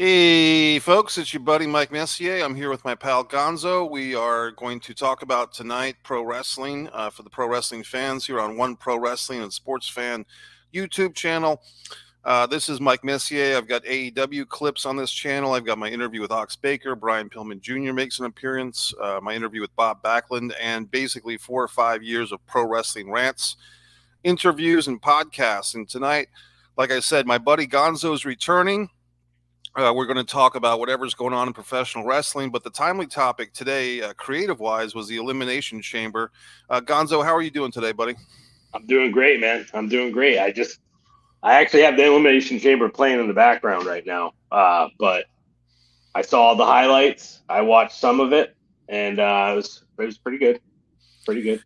Hey, folks, it's your buddy Mike Messier. I'm here with my pal Gonzo. We are going to talk about tonight pro wrestling for the pro wrestling fans here on One Pro Wrestling and Sports Fan YouTube channel. This is Mike Messier. I've got AEW clips on this channel. I've got my interview with Ox Baker. Brian Pillman Jr. makes an appearance. My interview with Bob Backlund, and basically 4 or 5 years of pro wrestling rants, interviews, and podcasts. And tonight, like I said, my buddy Gonzo is returning. We're going to talk about whatever's going on in professional wrestling, but the timely topic today, creative-wise, was the Elimination Chamber. Gonzo, how are you doing today, buddy? I'm doing great, man. I'm doing great. I actually have the Elimination Chamber playing in the background right now. But I saw the highlights. I watched some of it, and it was pretty good. Pretty good.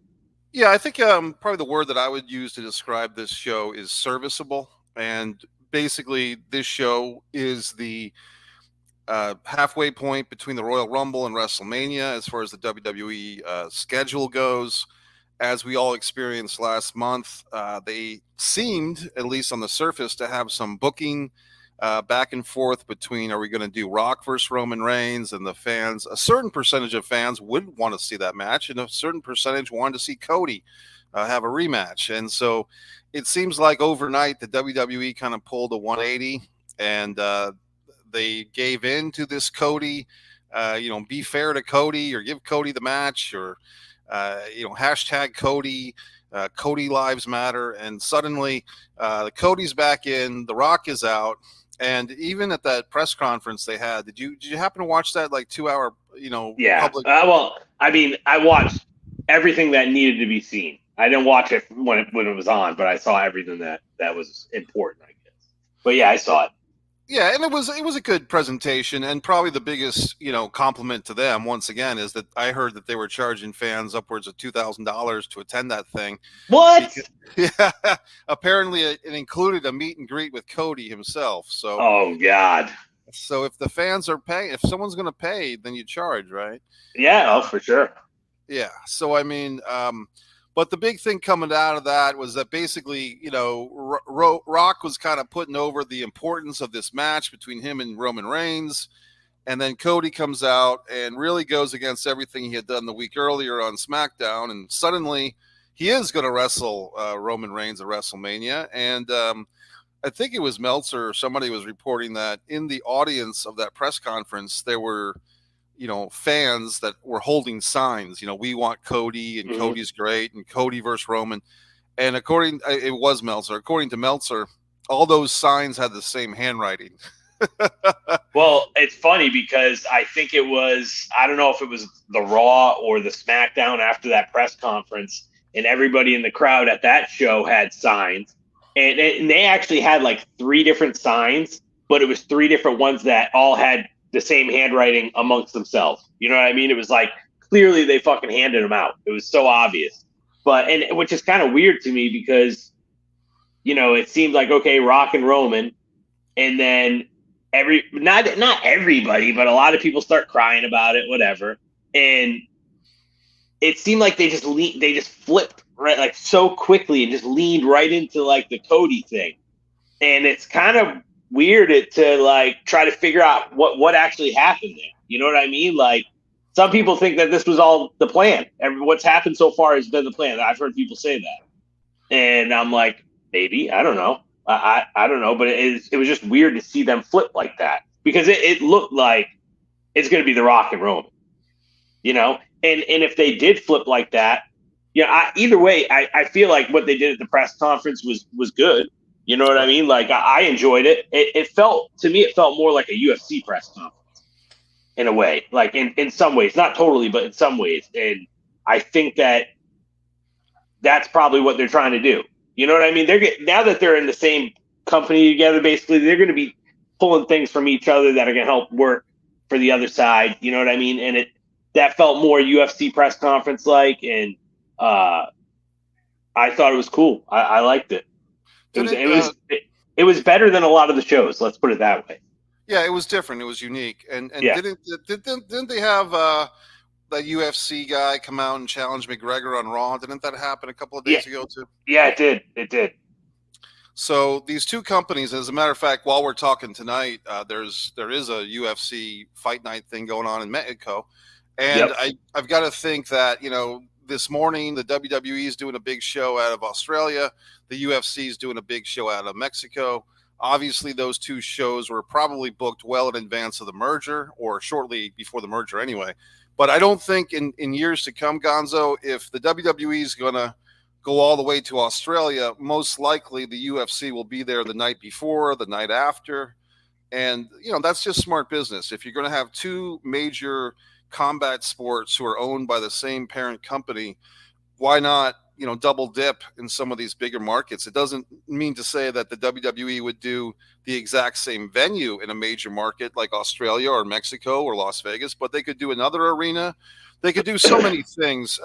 Yeah, I think probably the word that I would use to describe this show is serviceable. And basically, this show is the halfway point between the Royal Rumble and WrestleMania as far as the WWE schedule goes. As we all experienced last month, they seemed, at least on the surface, to have some booking back and forth between, are we going to do Rock versus Roman Reigns? And the fans, a certain percentage of fans would want to see that match, and a certain percentage wanted to see Cody have a rematch. And so it seems like overnight the WWE kind of pulled a 180, and they gave in to this Cody, be fair to Cody, or give Cody the match, or hashtag Cody, Cody Lives Matter. And suddenly the Cody's back in, The Rock is out. And even at that press conference they had, did you happen to watch that 2 hour, Yeah. public? I watched everything that needed to be seen. I didn't watch it when it was on, but I saw everything that was important, I guess. But yeah, I saw it. Yeah, and it was a good presentation, and probably the biggest compliment to them once again is that I heard that they were charging fans upwards of $2,000 to attend that thing. What? Yeah, apparently it included a meet and greet with Cody himself. So, oh God. So if the fans are paying, if someone's going to pay, then you charge, right? Yeah, for sure. Yeah. So I mean, but the big thing coming out of that was that basically, Rock was kind of putting over the importance of this match between him and Roman Reigns. And then Cody comes out and really goes against everything he had done the week earlier on SmackDown. And suddenly he is going to wrestle Roman Reigns at WrestleMania. And I think it was Meltzer or somebody was reporting that in the audience of that press conference, there were fans that were holding signs, we want Cody, and Cody's great, and Cody versus Roman. And it was Meltzer. According to Meltzer, all those signs had the same handwriting. Well, it's funny because I think I don't know if it was the Raw or the SmackDown after that press conference, and everybody in the crowd at that show had signs. And they actually had like 3 different signs, but it was 3 different ones that all had the same handwriting amongst themselves. You know what I mean? It was like clearly they fucking handed them out. It was so obvious. And which is kind of weird to me because, it seemed like, okay, Rock and Roman, and then not everybody, but a lot of people start crying about it, whatever. And it seemed like they just flipped right, like so quickly, and just leaned right into like the Cody thing. And it's kind of weird to like try to figure out what actually happened there. You know what I mean? Like, some people think that this was all the plan. What's happened so far has been the plan. I've heard people say that, and I'm like, maybe, I don't know. I don't know, but it was just weird to see them flip like that, because it looked like it's going to be The Rock and Roman, and if they did flip like that, either way, I feel like what they did at the press conference was good. You know what I mean? Like, I enjoyed it. It felt more like a UFC press conference in a way, like in some ways, not totally, but in some ways. And I think that's probably what they're trying to do. You know what I mean? Now that they're in the same company together, basically, they're going to be pulling things from each other that are going to help work for the other side. You know what I mean? And that felt more UFC press conference like, and I thought it was cool. I liked it. It was better than a lot of the shows. Let's put it that way. Yeah, it was different. It was unique. And yeah. Didn't they have that UFC guy come out and challenge McGregor on Raw? Didn't that happen a couple of days ago too? Yeah, it did. It did. So these two companies, as a matter of fact, while we're talking tonight, there is a UFC fight night thing going on in Mexico, and Yep. I've got to think that this morning the WWE is doing a big show out of Australia, the UFC is doing a big show out of Mexico. Obviously, those two shows were probably booked well in advance of the merger or shortly before the merger, anyway. But I don't think in years to come, Gonzo, if the WWE is going to go all the way to Australia, most likely the UFC will be there the night before, the night after. And, that's just smart business. If you're going to have two major combat sports who are owned by the same parent company, why not, double dip in some of these bigger markets? It doesn't mean to say that the WWE would do the exact same venue in a major market like Australia or Mexico or Las Vegas, but they could do another arena. They could do so many things.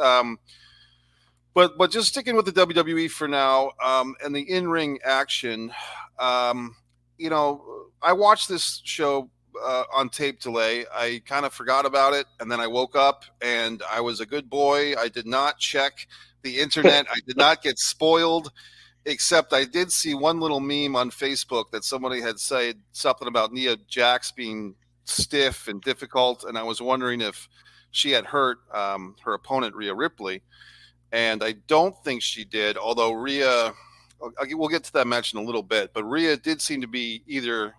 But just sticking with the WWE for now, and the in-ring action, I watched this show on tape delay. I kind of forgot about it, and then I woke up and I was a good boy. I did not check the internet. I did not get spoiled, except I did see one little meme on Facebook that somebody had said something about Nia Jax being stiff and difficult, and I was wondering if she had hurt her opponent Rhea Ripley. And I don't think she did, although Rhea, we'll get to that match in a little bit, but Rhea did seem to be either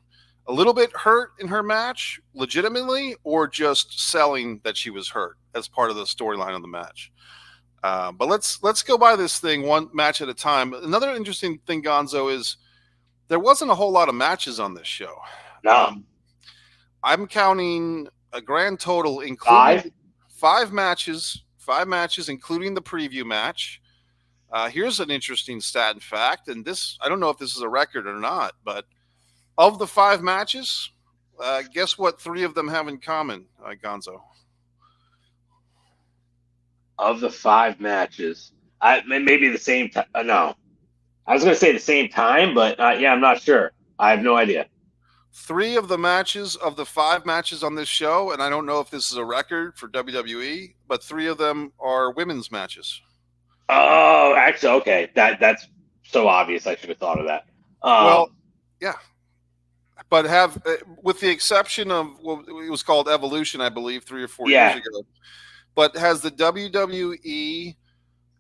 a little bit hurt in her match, legitimately, or just selling that she was hurt as part of the storyline of the match. But let's go by this thing one match at a time. Another interesting thing, Gonzo, is there wasn't a whole lot of matches on this show. No. I'm counting a grand total, including five matches, including the preview match. Here's an interesting stat and fact, and this, I don't know if this is a record or not, but of the five matches, guess what three of them have in common, Gonzo? Of the five matches, maybe the same time. No, I was going to say the same time, but yeah, I'm not sure. I have no idea. Three of the matches of the five matches on this show, and I don't know if this is a record for WWE, but three of them are women's matches. Oh, actually, okay. That's so obvious. I should have thought of that. Well, yeah. But with the exception of, well, it was called Evolution, I believe, 3 or 4 years ago. But has the WWE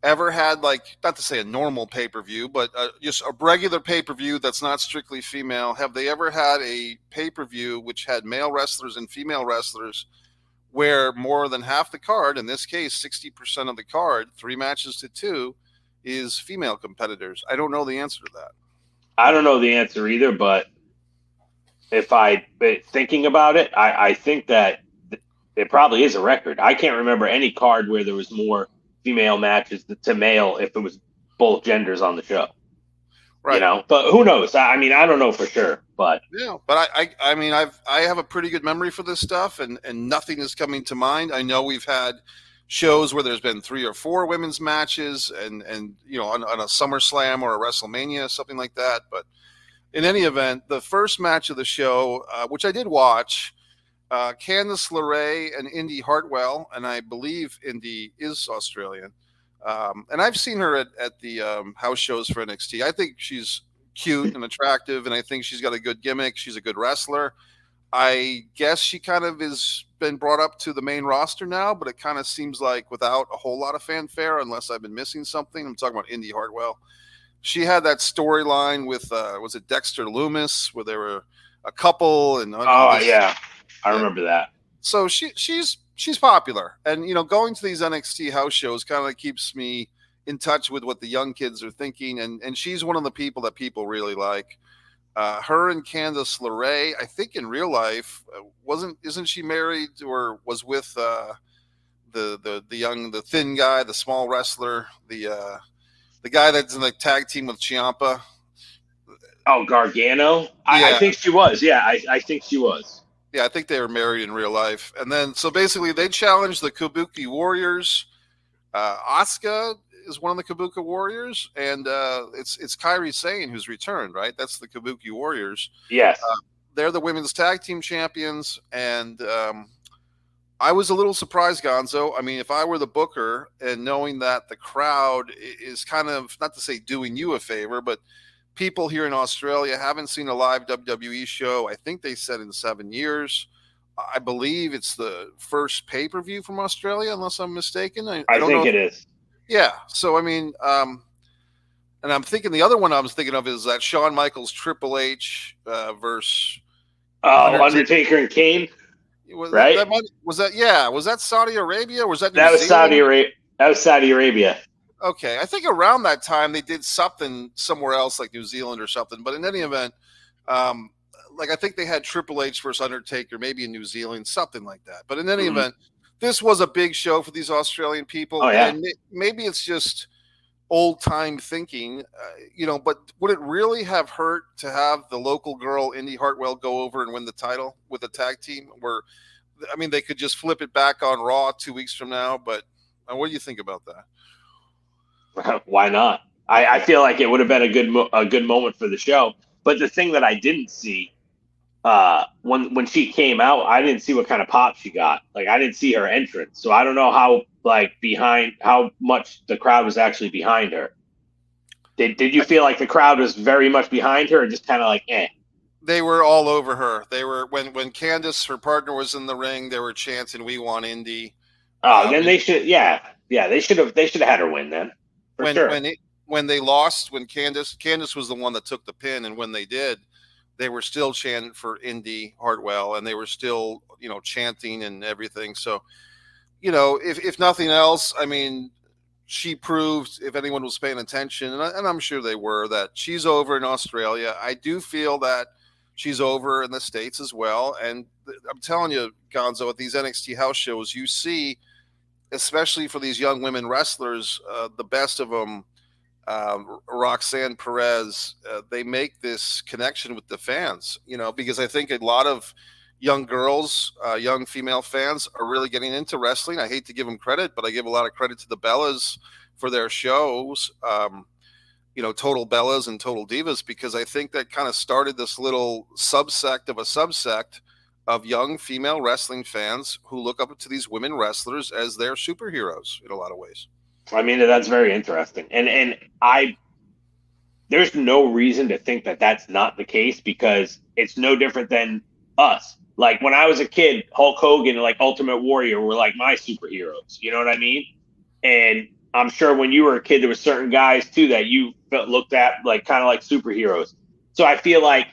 ever had, like, not to say a normal pay-per-view, but just a regular pay-per-view that's not strictly female? Have they ever had a pay-per-view which had male wrestlers and female wrestlers where more than half the card, in this case 60% of the card, 3 matches to 2, is female competitors? I don't know the answer to that. I don't know the answer either, but if thinking about it, I think that it probably is a record. I can't remember any card where there was more female matches to male if it was both genders on the show. Right. But who knows? I mean, I don't know for sure, but yeah. But I mean, I have a pretty good memory for this stuff, and nothing is coming to mind. I know we've had shows where there's been 3 or 4 women's matches, and on a SummerSlam or a WrestleMania, something like that. But in any event, the first match of the show, which I did watch, Candice LeRae and Indy Hartwell, and I believe Indy is Australian. And I've seen her at the house shows for NXT. I think she's cute and attractive, and I think she's got a good gimmick. She's a good wrestler. I guess she kind of has been brought up to the main roster now, but it kind of seems like without a whole lot of fanfare, unless I've been missing something. I'm talking about Indy Hartwell. She had that storyline with, was it Dexter Lumis, where they were a couple? And yeah, I remember that. So she's popular, and going to these NXT house shows kind of keeps me in touch with what the young kids are thinking, and she's one of the people that people really like. Her and Candice LeRae, I think in real life, isn't she married or was with the thin guy, the small wrestler, the guy that's in the tag team with Ciampa? Oh, Gargano? Yeah. I think she was. Yeah, I think she was. Yeah, I think they were married in real life. And then, so basically, they challenged the Kabuki Warriors. Asuka is one of the Kabuki Warriors, and it's Kairi Sane who's returned, right? That's the Kabuki Warriors. Yes. They're the women's tag team champions, and I was a little surprised, Gonzo. I mean, if I were the booker and knowing that the crowd is kind of, not to say doing you a favor, but people here in Australia haven't seen a live WWE show. I think they said in 7 years. I believe it's the first pay per view from Australia, unless I'm mistaken. I I don't know. think it is. Yeah. So I mean, and I'm thinking the other one I was thinking of is that Shawn Michaels Triple H versus Oh, Undertaker. Undertaker and Kane, Was right? that yeah? Was that Saudi Arabia? Or was that New That was Saudi Zealand? Arabia. That was Saudi Arabia. Okay, I think around that time they did something somewhere else, like New Zealand or something. But in any event, um, like I think they had Triple H versus Undertaker, maybe in New Zealand, something like that. But in any Mm-hmm. event, this was a big show for these Australian people, Oh yeah. and maybe it's just old time thinking, But would it really have hurt to have the local girl Indy Hartwell go over and win the title with a tag team? Where, I mean, they could just flip it back on Raw 2 weeks from now. But what do you think about that? Why not? I feel like it would have been a good moment for the show. But the thing that I didn't see when she came out, I didn't see what kind of pop she got. Like I didn't see her entrance, so I don't know how much the crowd was actually behind her. Did you feel like the crowd was very much behind her, or just kind of like eh? They were all over her. They were when Candice, her partner, was in the ring. They were chanting, "We want Indy." Oh, then they should, they should have had her win then for when sure. when it, when they lost, when Candice was the one that took the pin, and when they did, they were still chanting for Indy Hartwell, and they were still chanting and everything. So if nothing else, I mean, she proved, if anyone was paying attention, and I'm sure they were, that she's over in Australia. I do feel that she's over in the States as well. And I'm telling you, Gonzo, at these NXT house shows, you see, especially for these young women wrestlers, the best of them, Roxanne Perez, they make this connection with the fans, because I think a lot of young girls, young female fans are really getting into wrestling. I hate to give them credit, but I give a lot of credit to the Bellas for their shows, Total Bellas and Total Divas, because I think that kind of started this little subsect of a subsect of young female wrestling fans who look up to these women wrestlers as their superheroes in a lot of ways. I mean, that's very interesting, and there's no reason to think that that's not the case because it's no different than us. Like when I was a kid, Hulk Hogan and like Ultimate Warrior were like my superheroes. You know what I mean? And I'm sure when you were a kid, there were certain guys too that you looked at like kind of like superheroes. So I feel like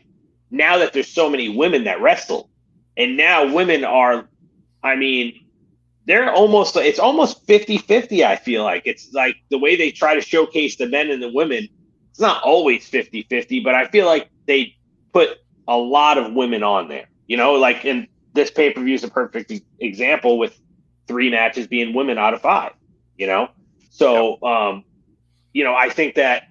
now that there's so many women that wrestle, and now women are, I mean, it's almost 50-50. I feel like it's like the way they try to showcase the men and the women. It's not always 50-50, but I feel like they put a lot of women on there, like in this pay-per-view is a perfect example with 3 matches being women out of 5, So, I think that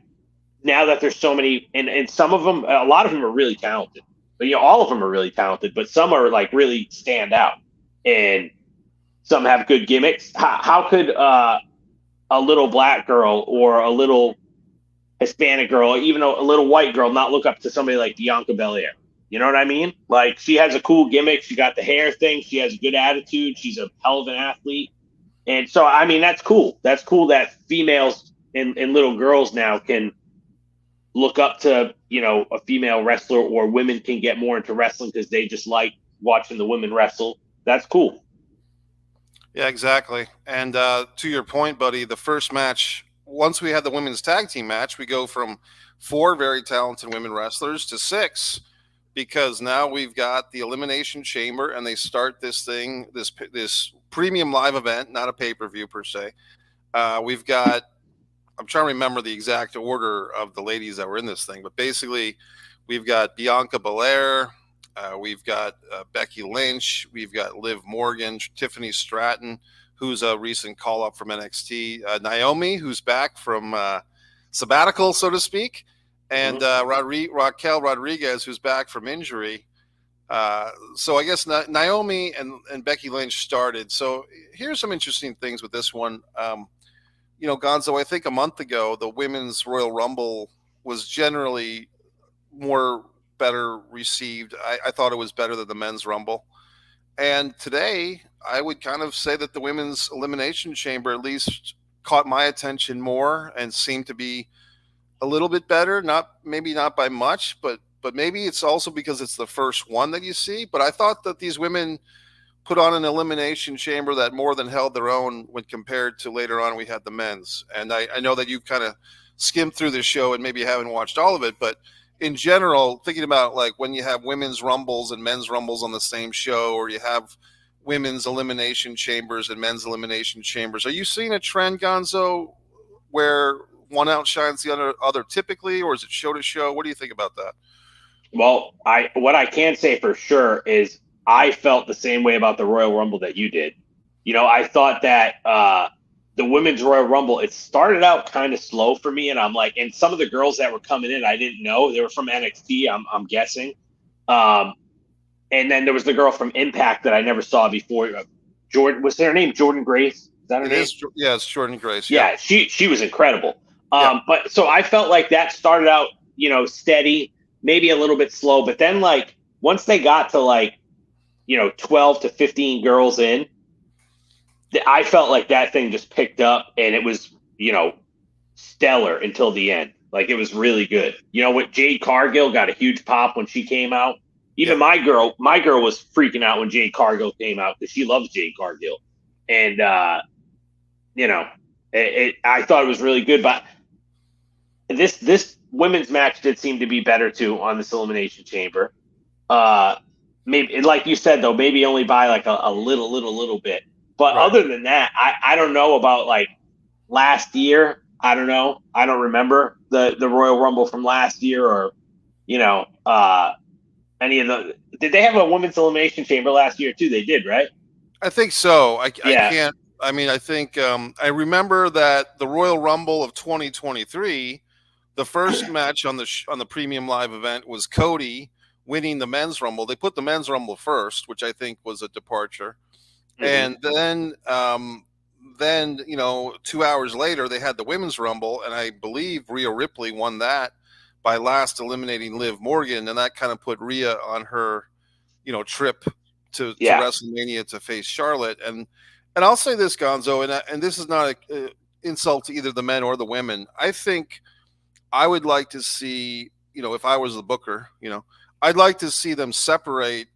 now that there's so many, and some of them, a lot of them are really talented, but all of them are really talented, but some are like really stand out and some have good gimmicks. How could a little black girl or a little Hispanic girl, or even a little white girl, not look up to somebody like Bianca Belair? You know what I mean? Like she has a cool gimmick. She got the hair thing. She has a good attitude. She's a hell of an athlete. And so, I mean, that's cool. That's cool that females and little girls now can look up to, a female wrestler, or women can get more into wrestling because they just like watching the women wrestle. That's cool. Yeah, exactly. And to your point, buddy, the first match, once we had the women's tag team match, we go from 4 very talented women wrestlers to 6, because now we've got the Elimination Chamber, and they start this thing, this premium live event, not a pay-per-view per se. We've got, I'm trying to remember the exact order of the ladies that were in this thing, but basically we've got Bianca Belair, we've got Becky Lynch, we've got Liv Morgan, Tiffany Stratton, who's a recent call-up from NXT, Naomi, who's back from sabbatical, so to speak, and Raquel Rodriguez, who's back from injury. So I guess Naomi and Becky Lynch started. So here's some interesting things with this one. Gonzo, I think a month ago, the Women's Royal Rumble was generally better received. I thought it was better than the Men's Rumble. And today, I would kind of say that the Women's Elimination Chamber at least caught my attention more and seemed to be a little bit better. Maybe not by much, but maybe it's also because it's the first one that you see. But I thought that these women put on an elimination chamber that more than held their own when compared to later on we had the men's. And I know that you've kind of skimmed through this show and maybe you haven't watched all of it, but in general, thinking about like when you have women's rumbles and men's rumbles on the same show, or you have women's elimination chambers and men's elimination chambers, are you seeing a trend, Gonzo, where one outshines the other typically, or is it show to show? What do you think about that? Well, what I can say for sure is I felt the same way about the Royal Rumble that you did. I thought that the women's Royal Rumble, it started out kind of slow for me, and I'm like, and some of the girls that were coming in, I didn't know they were from NXT. I'm guessing, and then there was the girl from Impact that I never saw before. Jordan, was her name Jordan Grace? Is that her name? Yeah, it's Jordan Grace. Yeah, she was incredible. Yeah. But so I felt like that started out, steady, maybe a little bit slow, but then like once they got to like 12 to 15 girls in, I felt like that thing just picked up, and it was stellar until the end. Like it was really good. What Jade Cargill got a huge pop when she came out. Even my girl was freaking out when Jade Cargill came out because she loves Jade Cargill, and I thought it was really good. But this women's match did seem to be better too on this Elimination Chamber. Maybe, like you said though, maybe only by like a little bit. But right. Other than that, I don't know about like last year. I don't know. I don't remember the Royal Rumble from last year, or any of the. Did they have a women's elimination chamber last year too? They did, right? I think so. I can't. I mean, I think I remember that the Royal Rumble of 2023, the first match on the Premium Live event was Cody winning the men's Rumble. They put the men's Rumble first, which I think was a departure. Mm-hmm. And then 2 hours later they had the women's Rumble, and I believe Rhea Ripley won that by last eliminating Liv Morgan, and that kind of put Rhea on her trip to WrestleMania to face Charlotte. And I'll say this, Gonzo, and this is not an insult to either the men or the women. I think I would like to see, if I was the booker, I'd like to see them separate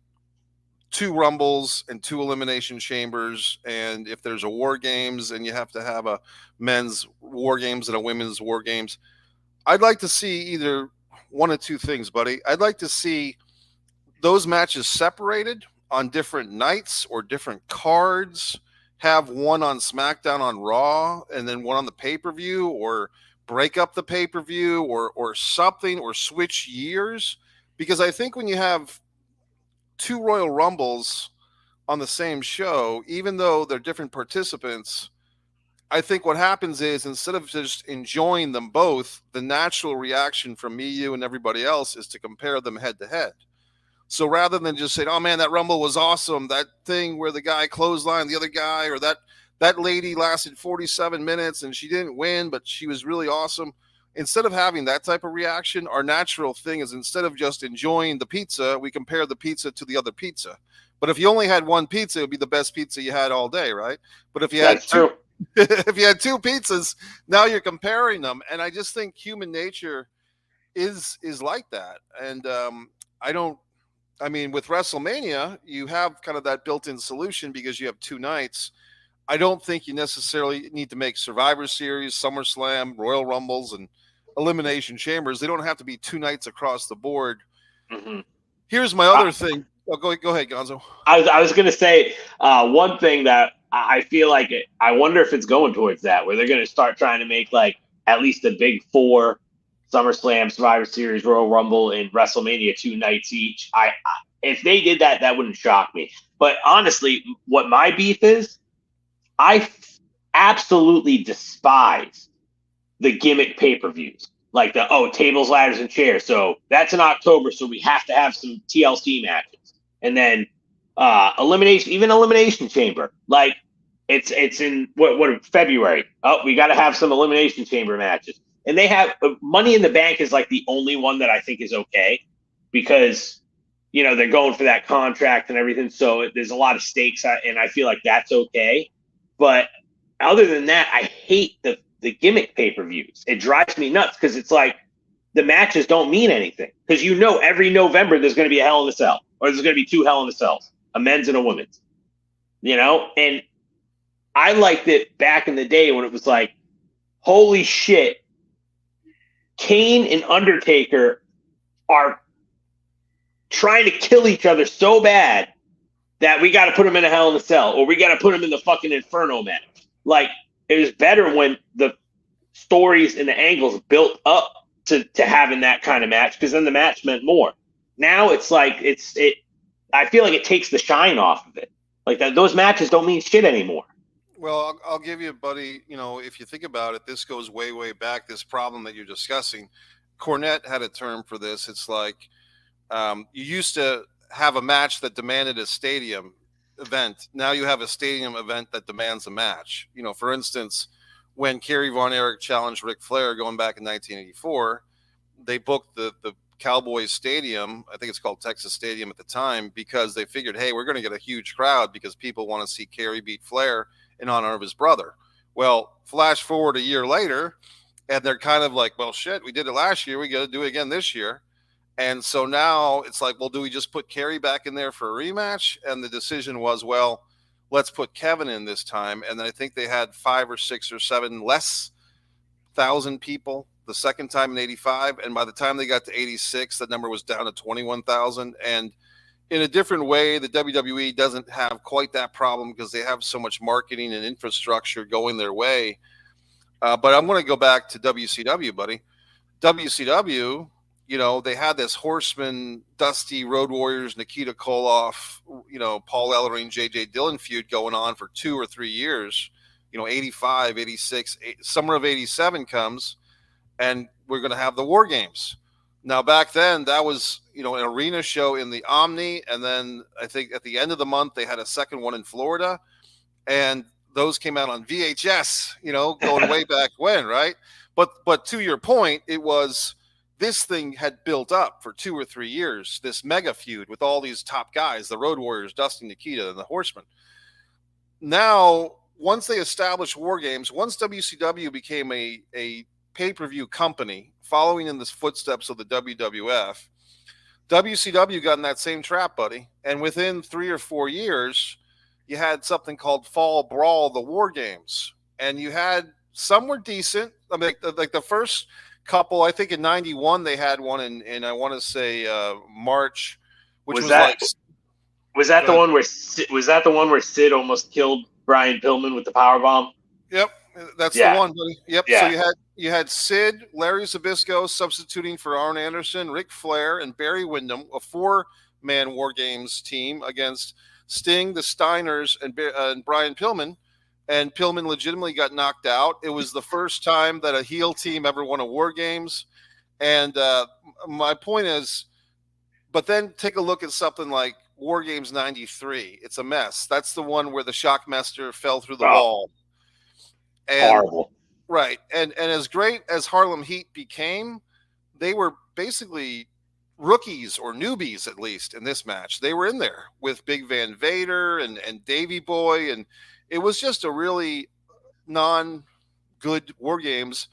2 Rumbles and 2 Elimination Chambers. And if there's a War Games and you have to have a men's War Games and a women's War Games, I'd like to see either one of 2 things, buddy. I'd like to see those matches separated on different nights or different cards, have one on SmackDown on Raw and then one on the pay-per-view, or break up the pay-per-view or something, or switch years. Because I think when you have 2 Royal Rumbles on the same show, even though they're different participants, I think what happens is instead of just enjoying them both, the natural reaction from me, you, and everybody else is to compare them head to head. So rather than just saying, oh man, that Rumble was awesome, that thing where the guy clotheslined the other guy, or that lady lasted 47 minutes and she didn't win, but she was really awesome. Instead of having that type of reaction, our natural thing is, instead of just enjoying the pizza, we compare the pizza to the other pizza. But if you only had one pizza, it would be the best pizza you had all day, right? But if you had if you had 2 pizzas, now you're comparing them. And I just think human nature is like that. And with WrestleMania, you have kind of that built-in solution because you have 2 nights. I don't think you necessarily need to make Survivor Series, SummerSlam, Royal Rumbles, and Elimination Chambers. They don't have to be 2 nights across the board. Mm-hmm. Here's my other thing. Oh, go ahead, Gonzo. I was going to say one thing that I feel like I wonder if it's going towards that, where they're going to start trying to make like at least the big 4, SummerSlam, Survivor Series, Royal Rumble, and WrestleMania 2 nights each. If they did that, that wouldn't shock me. But honestly, what my beef is, I absolutely despise the gimmick pay-per-views. Like tables, ladders, and chairs. So that's in October, so we have to have some TLC matches. And then Elimination Chamber. Like it's in what February. Oh, we got to have some Elimination Chamber matches. And they have Money in the Bank is like the only one that I think is okay, because they're going for that contract and everything. So there's a lot of stakes, and I feel like that's okay. But other than that, I hate the gimmick pay-per-views. It drives me nuts because it's like the matches don't mean anything. Because every November there's going to be a Hell in a Cell, or there's going to be 2 Hell in a Cells, a men's and a women's. And I liked it back in the day when it was like, holy shit, Kane and Undertaker are trying to kill each other so bad that we got to put them in a Hell in a Cell, or we got to put them in the fucking Inferno match. Like, it was better when the stories and the angles built up to having that kind of match, because then the match meant more. Now it's like I feel like it takes the shine off of it. Like those matches don't mean shit anymore. Well, I'll give you, buddy, if you think about it, this goes way, way back, this problem that you're discussing. Cornette had a term for this. It's like you used to have a match that demanded a stadium event. Now you have a stadium event that demands a match. For instance, when Kerry Von Erich challenged Ric Flair going back in 1984, they booked the Cowboys Stadium, I think it's called Texas Stadium at the time, because they figured, hey, we're going to get a huge crowd because people want to see Kerry beat Flair in honor of his brother. Well, flash forward a year later, and they're kind of like, well, shit, we did it last year. We got to do it again this year. And so now it's like, well, do we just put Kerry back in there for a rematch? And the decision was, well, let's put Kevin in this time. And I think they had 5 or 6 or 7 less thousand people the second time in 85. And by the time they got to 86, that number was down to 21,000. And in a different way, the WWE doesn't have quite that problem because they have so much marketing and infrastructure going their way. But I'm going to go back to WCW, buddy. WCW, they had this Horseman, Dusty, Road Warriors, Nikita Koloff, Paul Ellering, J.J. Dillon feud going on for 2 or 3 years. 85, 86, summer of 87 comes, and we're going to have the War Games. Now, back then, that was, an arena show in the Omni, and then I think at the end of the month, they had a second one in Florida, and those came out on VHS, going way back when, right? But to your point, it was this thing had built up for 2 or 3 years, this mega feud with all these top guys, the Road Warriors, Dusty, Nikita, and the Horsemen. Now, once they established War Games, once WCW became a pay-per-view company following in the footsteps of the WWF, WCW got in that same trap, buddy. And within 3 or 4 years, you had something called Fall Brawl, the War Games. And you had, some were decent. I mean, like the first couple, I think in 91, they had one in I want to say March, which was like. Was that the one where Sid almost killed Brian Pillman with the powerbomb? Yep. That's the one, buddy. Yep. Yeah. So you had Sid, Larry Zbyszko substituting for Arn Anderson, Ric Flair, and Barry Windham, a 4-man War Games team against Sting, the Steiners, and Brian Pillman. And Pillman legitimately got knocked out. It was the first time that a heel team ever won a War Games. And my point is, but then take a look at something like War Games 93. It's a mess. That's the one where the Shockmaster fell through the wall. And, horrible. Right. And as great as Harlem Heat became, they were basically rookies or newbies, at least in this match. They were in there with Big Van Vader and Davey Boy. And it was just a really non-good War Games.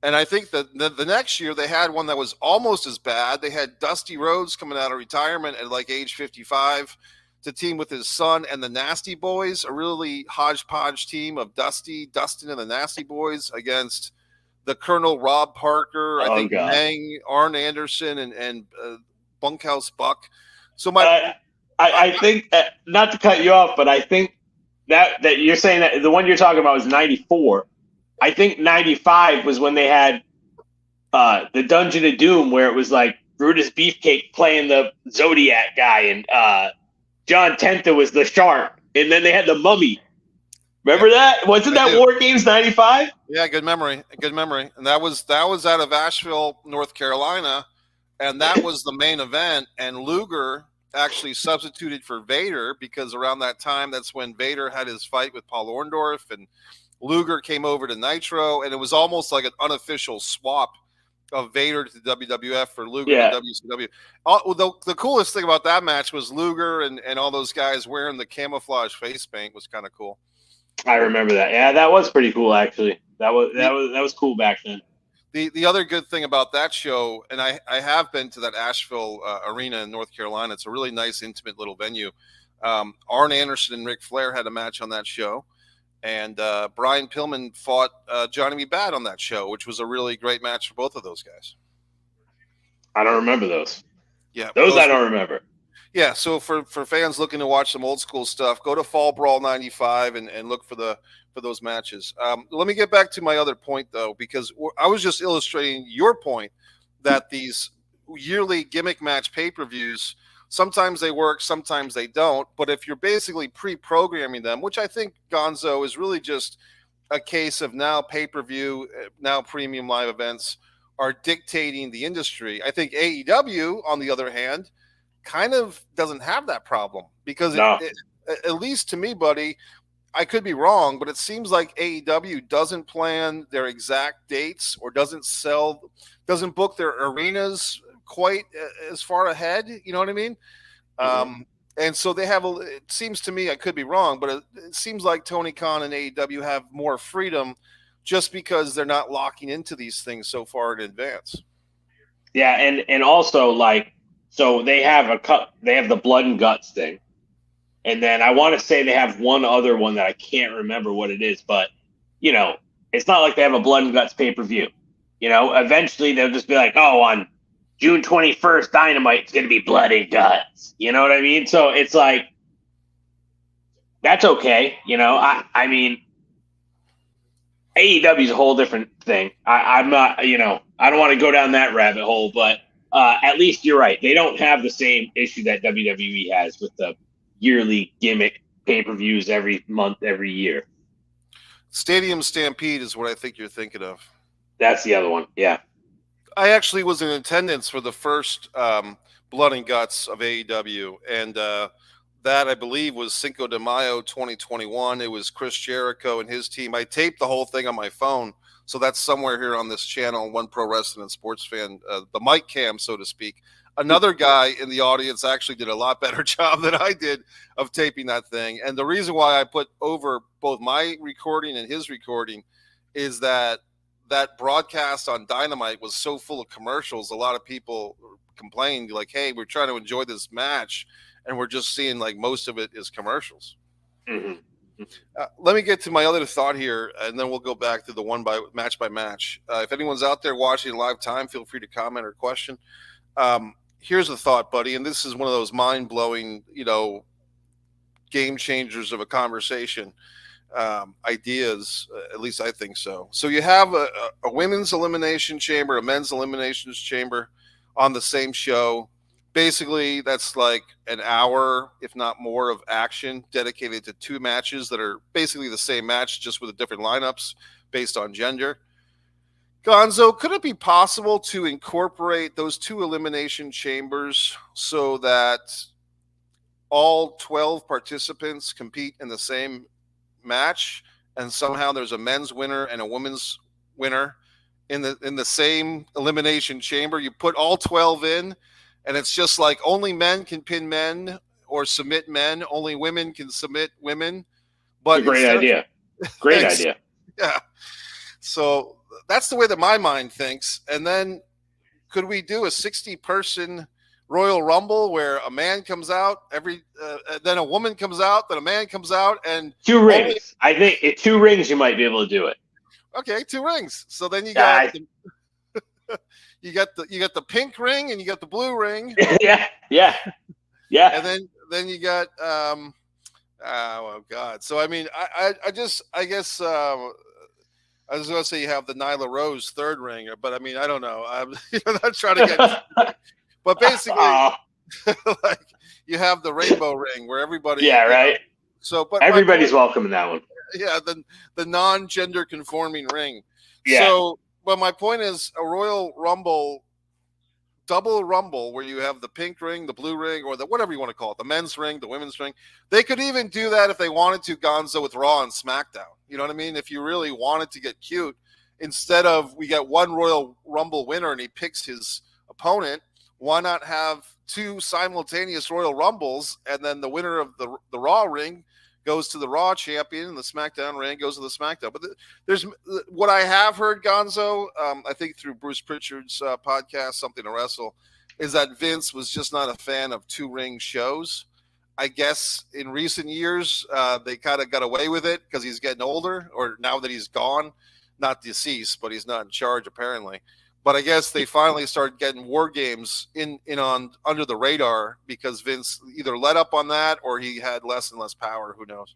And I think that the next year they had one that was almost as bad. They had Dusty Rhodes coming out of retirement at like age 55 to team with his son and the Nasty Boys, a really hodgepodge team of Dusty, Dustin, and the Nasty Boys against the Colonel Rob Parker, I think Meng, Arn Anderson, and Bunkhouse Buck. So I think, not to cut you off, but I think that you're saying that the one you're talking about was 94. I think 95 was when they had the Dungeon of Doom, where it was like Brutus Beefcake playing the Zodiac guy, and John Tenta was the Shark, and then they had the Mummy. Remember that? Wasn't that War Games 95? Yeah, good memory. And that was out of Asheville, North Carolina, and that was the main event. And Luger actually substituted for Vader because around that time, that's when Vader had his fight with Paul Orndorff, and Luger came over to Nitro, and it was almost like an unofficial swap of Vader to WWF for Luger to WCW. The coolest thing about that match was Luger and all those guys wearing the camouflage face paint was kind of cool. I remember that. Yeah, that was pretty cool, actually. That was cool back then. The other good thing about that show, and I have been to that Asheville arena in North Carolina. It's a really nice, intimate little venue. Arn Anderson and Ric Flair had a match on that show, and Brian Pillman fought Johnny B. Bad on that show, which was a really great match for both of those guys. I don't remember those. Yeah, those I don't remember. Yeah, so for fans looking to watch some old school stuff, go to Fall Brawl 95 and look for those matches. Let me get back to my other point, though, because I was just illustrating your point that these yearly gimmick match pay-per-views, sometimes they work, sometimes they don't. But if you're basically pre-programming them, which I think Gonzo is really just a case of now pay-per-view, now premium live events are dictating the industry. I think AEW, on the other hand, kind of doesn't have that problem because at least to me, buddy, I could be wrong, but it seems like AEW doesn't plan their exact dates or doesn't book their arenas quite as far ahead. You know what I mean? Mm-hmm. And so they have it seems to me, I could be wrong, but it seems like Tony Khan and AEW have more freedom just because they're not locking into these things so far in advance. Yeah. And also so they have the blood and guts thing. And then I want to say they have one other one that I can't remember what it is, but it's not like they have a blood and guts pay-per-view. Eventually they'll just be like, oh, on June 21st, Dynamite's going to be blood and guts. You know what I mean? So it's like, that's okay. I mean, AEW is a whole different thing. I'm not, I don't want to go down that rabbit hole, but at least you're right. They don't have the same issue that WWE has with the yearly gimmick pay-per-views every month, every year. Stadium Stampede is what I think you're thinking of. That's the other one. Yeah. I actually was in attendance for the first Blood and Guts of AEW, and that I believe was Cinco de Mayo 2021. It was Chris Jericho and his team. I taped the whole thing on my phone, so that's somewhere here on this channel, One Pro Wrestling and Sports Fan, the mic cam, so to speak. Another guy in the audience actually did a lot better job than I did of taping that thing. And the reason why I put over both my recording and his recording is that broadcast on Dynamite was so full of commercials. A lot of people complained like, hey, we're trying to enjoy this match and we're just seeing like most of it is commercials. Mm-hmm. Let me get to my other thought here, and then we'll go back to the one by match. If anyone's out there watching live time, feel free to comment or question. Here's a thought, buddy, and this is one of those mind-blowing, game changers of a conversation. Ideas, at least I think so. So you have a women's elimination chamber, a men's eliminations chamber on the same show. Basically, that's like an hour, if not more, of action dedicated to two matches that are basically the same match, just with different lineups based on gender. Gonzo, could it be possible to incorporate those two elimination chambers so that all 12 participants compete in the same match, and somehow there's a men's winner and a women's winner in the same elimination chamber? You put all 12 in, and it's just like only men can pin men or submit men, only women can submit women. But great idea. Great idea. Yeah. So that's the way that my mind thinks. And then could we do a 60-person Royal Rumble where a man comes out then a woman comes out, then a man comes out, and two rings? I think at 2 rings you might be able to do it. Okay, 2 rings. So then you got you got the pink ring and you got the blue ring. Yeah. And then you got oh God. So I mean, I guess I was going to say you have the Nyla Rose third ring, but I mean, I don't know. I'm not trying to get, but basically, like you have the rainbow ring where everybody. Yeah, right. So, but everybody's welcome in that one. Yeah, the non-gender conforming ring. Yeah. So, but my point is a Royal Rumble, double Rumble, where you have the pink ring, the blue ring, or the whatever you want to call it, the men's ring, the women's ring. They could even do that if they wanted to, Gonzo, with Raw and SmackDown. You know what I mean? If you really wanted to get cute, instead of we get one Royal Rumble winner and he picks his opponent, why not have 2 simultaneous Royal Rumbles, and then the winner of the Raw ring goes to the Raw champion, and the SmackDown reign goes to the SmackDown. But there's what I have heard, Gonzo, I think through Bruce Pritchard's podcast, Something to Wrestle, is that Vince was just not a fan of two-ring shows. I guess in recent years, they kind of got away with it because he's getting older, or now that he's gone, not deceased, but he's not in charge apparently. But I guess they finally started getting war games in on under the radar because Vince either let up on that or he had less and less power. Who knows?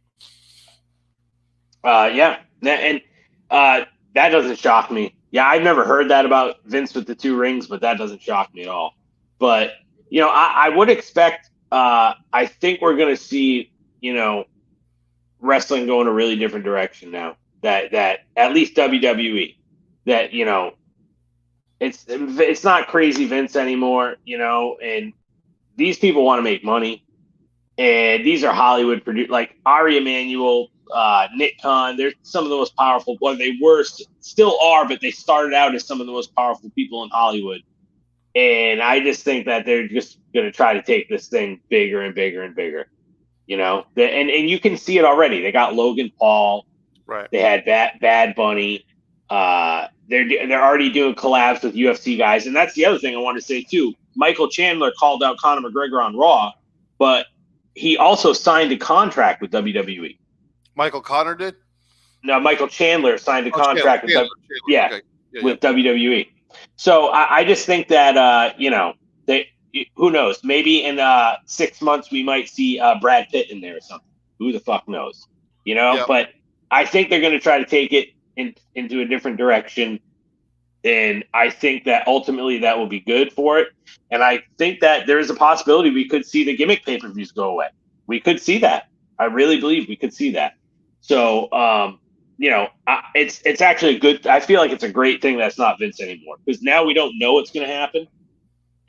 Yeah, and that doesn't shock me. Yeah, I've never heard that about Vince with the two rings, but that doesn't shock me at all. But I would expect. I think we're going to see wrestling go in a really different direction now. That at least WWE. That it's not crazy Vince anymore. And these people want to make money, and these are Hollywood produced, like Ari Emanuel, Nick Khan. They're some of the most powerful. Well, they were still are, but they started out as some of the most powerful people in Hollywood. And I just think that they're just going to try to take this thing bigger and bigger and bigger. And you can see it already. They got Logan Paul. Right. They had Bad Bunny. They're already doing collabs with UFC guys, and that's the other thing I want to say too. Michael Chandler called out Conor McGregor on Raw, but he also signed a contract with WWE. Michael Connor did? No, Michael Chandler signed a contract Chandler. With WWE. So I just think that who knows? Maybe in 6 months we might see Brad Pitt in there or something. Who the fuck knows? But I think they're going to try to take it into a different direction, and I think that ultimately that will be good for it. And I think that there is a possibility we could see the gimmick pay-per-views go away. We could see that. I really believe we could see that. So, it's actually a good. I feel like it's a great thing that's not Vince anymore, because now we don't know what's going to happen,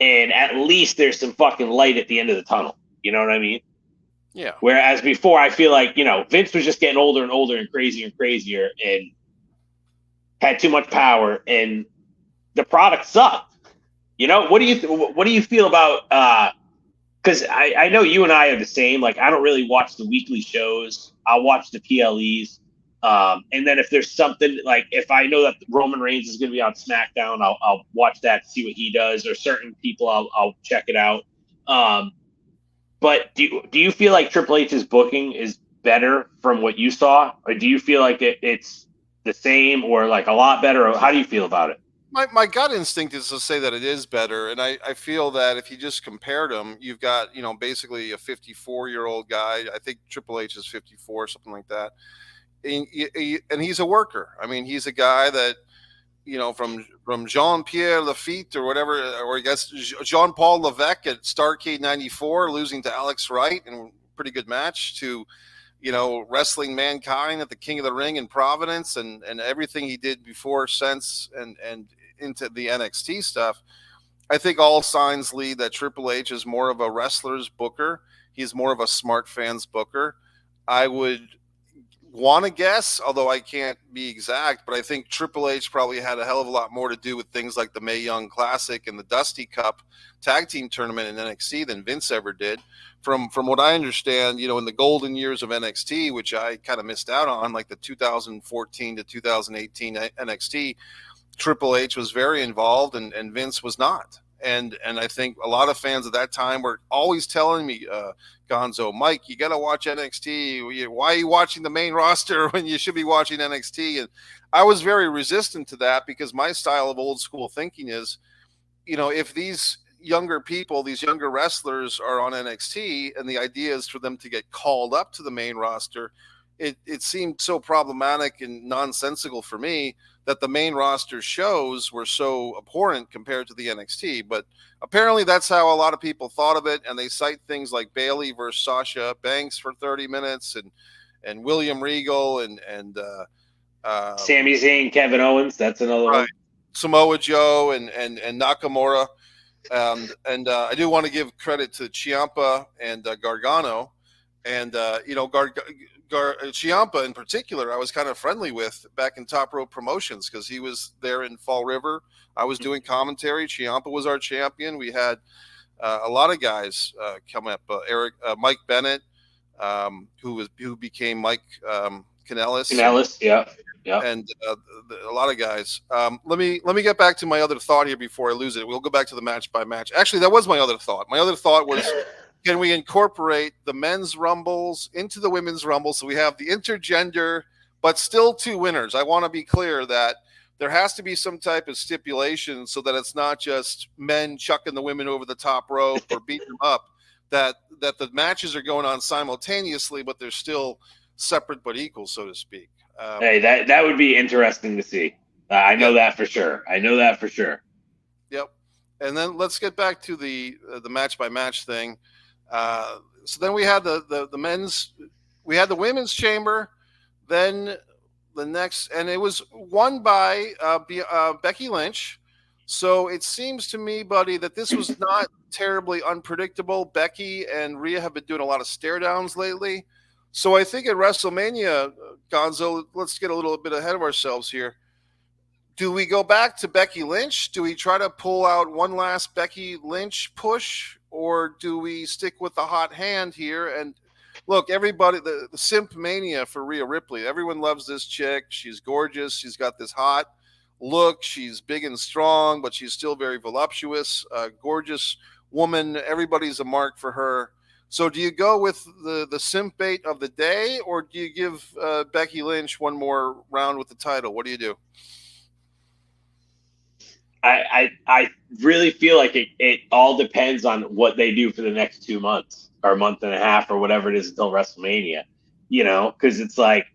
and at least there's some fucking light at the end of the tunnel. You know what I mean? Yeah. Whereas before, I feel like Vince was just getting older and older and crazier and crazier, and had too much power, and the product sucked. What do you feel about? Because I know you and I are the same. Like, I don't really watch the weekly shows. I'll watch the PLEs. And then if there's something, like if I know that Roman Reigns is going to be on SmackDown, I'll watch that to see what he does, or certain people I'll check it out. But do you feel like Triple H's booking is better from what you saw, or do you feel like it's the same, or like a lot better? Or how do you feel about it? My gut instinct is to say that it is better, and I feel that if you just compared them, you've got basically a 54-year-old guy. I think Triple H is 54, something like that, and he's a worker. I mean, he's a guy that from Jean-Pierre Lafitte or whatever, or I guess Jean-Paul Levesque at Starrcade '94, losing to Alex Wright in a pretty good match, to wrestling Mankind at the King of the Ring in Providence, and everything he did before, since, and into the NXT stuff. I think all signs lead that Triple H is more of a wrestler's booker. He's more of a smart fans booker. I would want to guess, although I can't be exact, but I think Triple H probably had a hell of a lot more to do with things like the Mae Young Classic and the Dusty Cup tag team tournament in NXT than Vince ever did. From what I understand, in the golden years of NXT, which I kind of missed out on, like the 2014 to 2018 NXT, Triple H was very involved, and Vince was not. And I think a lot of fans at that time were always telling me, Gonzo, Mike, you got to watch NXT. Why are you watching the main roster when you should be watching NXT? And I was very resistant to that, because my style of old school thinking is, if these younger people, these younger wrestlers are on NXT, and the idea is for them to get called up to the main roster, it seemed so problematic and nonsensical for me that the main roster shows were so abhorrent compared to the NXT. But apparently that's how a lot of people thought of it, and they cite things like Bayley versus Sasha Banks for 30 minutes, and William Regal, and Sami Zayn, Kevin Owens, that's another one. Samoa Joe, and Nakamura. And I do want to give credit to Ciampa and Gargano, and Ciampa in particular, I was kind of friendly with back in Top Rope Promotions, because he was there in Fall River. I was doing commentary. Ciampa was our champion. We had a lot of guys come up. Mike Bennett, who became Mike Kanellis, Pinellas, yeah, yeah. and a lot of guys. Let me get back to my other thought here before I lose it. We'll go back to the match by match. Actually, that was my other thought. My other thought was, can we incorporate the men's rumbles into the women's rumble so we have the intergender, but still two winners? I want to be clear that there has to be some type of stipulation so that it's not just men chucking the women over the top rope or beating them up. That the matches are going on simultaneously, but they're still separate but equal, so to speak. Hey, that would be interesting to see. I know Yeah. that for sure. I know that for sure. Yep. And then let's get back to the match by match thing. So then we had the men's, we had the women's chamber, then the next, and it was won by Becky Lynch. So it seems to me, buddy, that this was not terribly unpredictable. Becky and Rhea have been doing a lot of stare downs lately. So I think at WrestleMania, Gonzo, let's get a little bit ahead of ourselves here. Do we go back to Becky Lynch? Do we try to pull out one last Becky Lynch push? Or do we stick with the hot hand here? And look, everybody, the simp mania for Rhea Ripley. Everyone loves this chick. She's gorgeous. She's got this hot look. She's big and strong, but she's still very voluptuous. Gorgeous woman. Everybody's a mark for her. So do you go with the simp bait of the day, or do you give Becky Lynch one more round with the title? What do you do? I really feel like it all depends on what they do for the next 2 months or a month and a half or whatever it is until WrestleMania, because it's like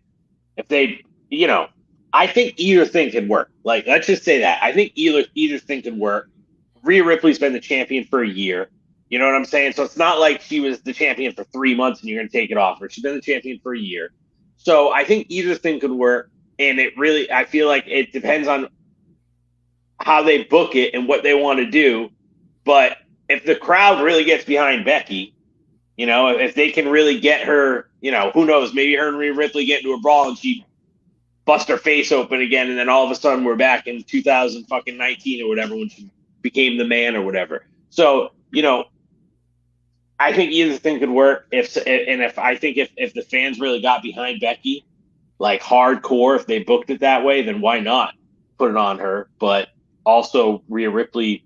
if they, I think either thing could work. Like, let's just say that. I think either thing could work. Rhea Ripley's been the champion for a year. You know what I'm saying? So it's not like she was the champion for 3 months and you're going to take it off her. She's been the champion for a year. So I think either thing could work. And I feel like it depends on how they book it and what they want to do. But if the crowd really gets behind Becky, if they can really get her, who knows, maybe her and Rhea Ripley get into a brawl and she bust her face open again, and then all of a sudden we're back in 2019 or whatever when she became the man or whatever. So, I think either thing could work. If the fans really got behind Becky, like hardcore, if they booked it that way, then why not put it on her? But also Rhea Ripley,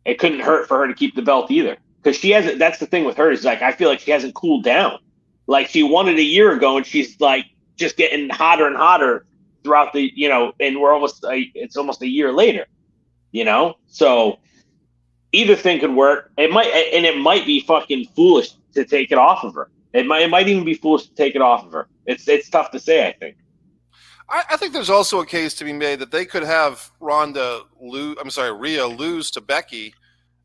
it couldn't hurt for her to keep the belt either, because she hasn't. That's the thing with her, is like I feel like she hasn't cooled down. Like she won it a year ago, and she's like just getting hotter and hotter throughout the and it's almost a year later, so. Either thing could work. It might be fucking foolish to take it off of her. It might even be foolish to take it off of her. It's tough to say, I think. I think there's also a case to be made that they could have Rhea lose to Becky